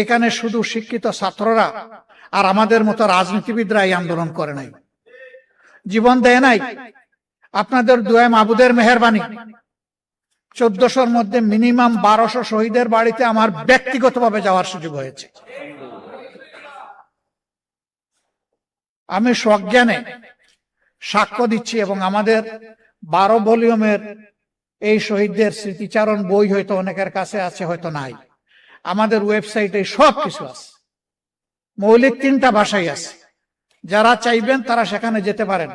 এখানে শুধু শিক্ষিত ছাত্ররা আর আমাদের মতো রাজনীতিবিদরা এই আন্দোলন করে নাই, জীবন দেয় নাই। আপনাদের দুয়া মাহবুদের মেহেরবানি 1400-র মধ্যে মিনিমাম 1200 শহীদের বাড়িতে আমার ব্যক্তিগতভাবে যাওয়ার সুযোগ হয়েছে। আমি সজ্ঞানে সাক্ষ্য দিচ্ছি এবং আমাদের 12 ভলিউমের এই শহীদদের স্মৃতিচারণ বই হয়তো অনেকের কাছে আছে, হয়তো নাই। আমাদের ওয়েবসাইটে সব কিছু আছে, মৌলিক 3টা ভাষাই আছে। যারা চাইবেন তারা সেখানে যেতে পারেন।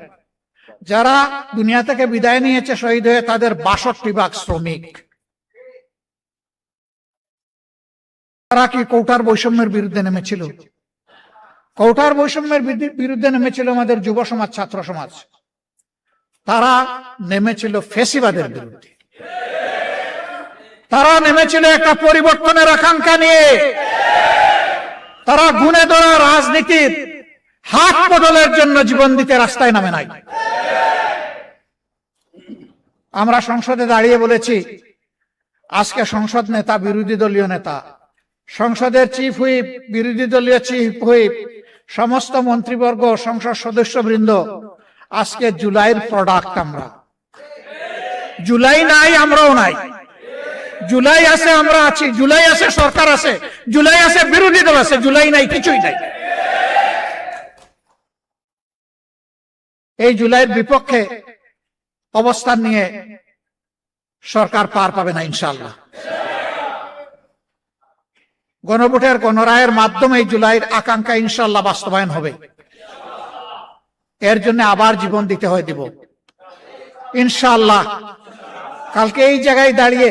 যারা দুনিয়া থেকে বিদায় নিয়েছে শহীদ হয়ে, তাদের 62 ভাগ শ্রমিক। তারা কি কোটার বৈষম্যের বিরুদ্ধে নেমেছিল? কোটার বৈষম্যের বিরুদ্ধে নেমেছিল আমাদের যুব সমাজ, ছাত্র সমাজ। তারা নেমেছিল ফ্যাসিবাদের বিরুদ্ধে। তারা নেমেছিল একটা পরিবর্তনের আকাঙ্ক্ষা নিয়ে। তারা গুণে ধরা রাজনীতির হাত বদলের জন্য জীবন দিতে রাস্তায় নামে নাই। আমরা সংসদে দাঁড়িয়ে বলেছি, আজকে সংসদ নেতা, বিরোধী দলীয় নেতা, সংসদের চিফ হুইপ, বিরোধী দলীয় চিফ হুইপ, সমস্ত মন্ত্রীবর্গ, সংসদ সদস্যবৃন্দ, আজকে জুলাইয়ের প্রোডাক্ট আমরা। জুলাই নাই, আমরাও নাই। জুলাই আছে, আমরা আছি। জুলাই আছে, সরকার আছে। জুলাই আছে, বিরোধী দল আছে। জুলাই নাই, কিছুই নাই। এই জুলাইয়ের বিপক্ষে অবস্থান নিয়ে সরকার পার পাবে না ইনশাআল্লাহ। গণভোটের গণরায়ের মাধ্যমে এই জুলাইয়ের আকাঙ্ক্ষা ইনশাআল্লাহ বাস্তবায়ন হবে। এর জন্য আবার জীবন দিতে হয়, দিব ইনশাআল্লাহ। কালকে এই জায়গায় দাঁড়িয়ে